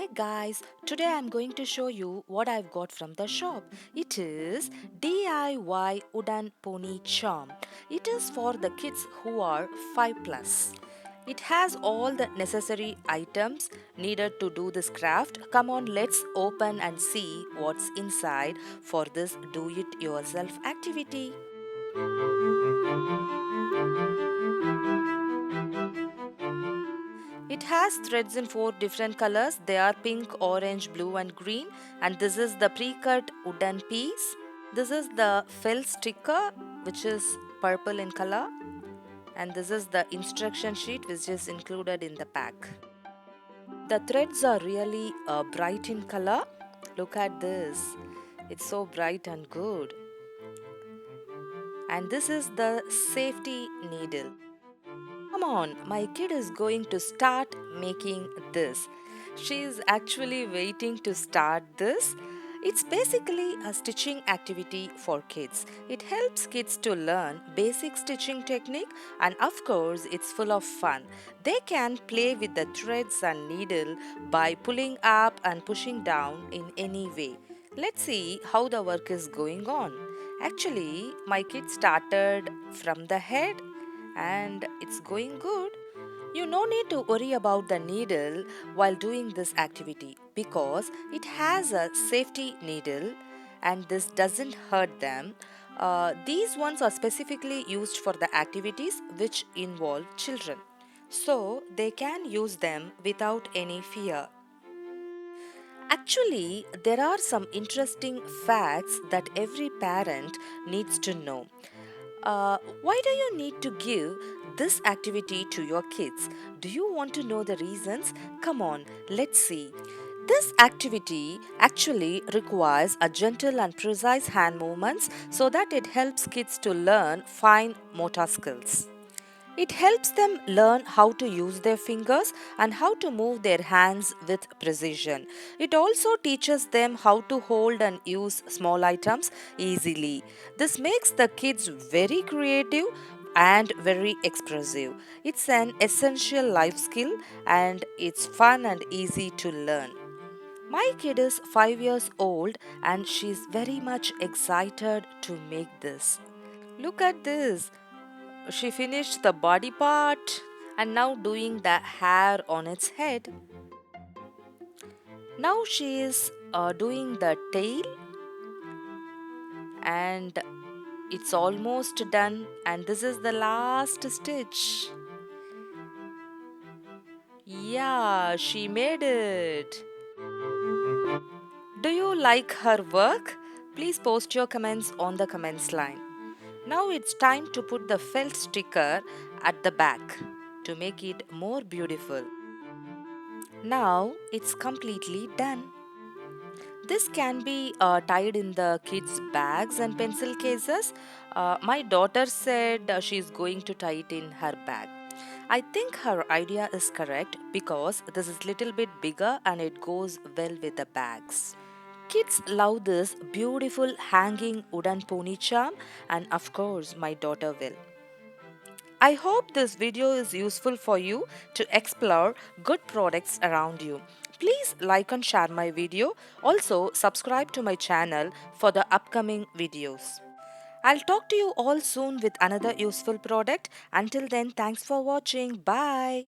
Hi guys, today I'm going to show you what I've got from the shop. It is DIY wooden pony charm. It is for the kids who are 5 plus. It has all the necessary items needed to do this craft. Come on, let's open and see what's inside for this do it yourself activity. It has threads in 4 different colors. They are pink, orange, blue and green. And this is the pre-cut wooden piece. This is the felt sticker which is purple in color. And this is the instruction sheet which is included in the pack. The threads are really bright in color. Look at this. It's so bright and good. And this is the safety needle. Come on, my kid is going to start making this. She is actually waiting to start this. It's basically a stitching activity for kids. It helps kids to learn basic stitching technique and of course it's full of fun. They can play with the threads and needle by pulling up and pushing down in any way. Let's see how the work is going on. Actually, my kid started from the head and it's going good. You no need to worry about the needle while doing this activity because it has a safety needle and this doesn't hurt them. These ones are specifically used for the activities which involve children, so they can use them without any fear. Actually, there are some interesting facts that every parent needs to know. Why do you need to give this activity to your kids? Do you want to know the reasons? Come on, let's see. This activity actually requires a gentle and precise hand movements so that it helps kids to learn fine motor skills. It helps them learn how to use their fingers and how to move their hands with precision. It also teaches them how to hold and use small items easily. This makes the kids very creative and very expressive. It's an essential life skill and it's fun and easy to learn. My kid is 5 years old and she's very much excited to make this. Look at this. She finished the body part and now doing the hair on its head. Now she is doing the tail and it's almost done and this is the last stitch. Yeah, she made it. Do you like her work? Please post your comments on the comments line. Now it's time to put the felt sticker at the back to make it more beautiful. Now it's completely done. This can be tied in the kids' bags and pencil cases. My daughter said she's going to tie it in her bag. I think her idea is correct because this is little bit bigger and it goes well with the bags. Kids love this beautiful hanging wooden pony charm and of course my daughter will. I hope this video is useful for you to explore good products around you. Please like and share my video. Also, subscribe to my channel for the upcoming videos. I'll talk to you all soon with another useful product. Until then, thanks for watching. Bye.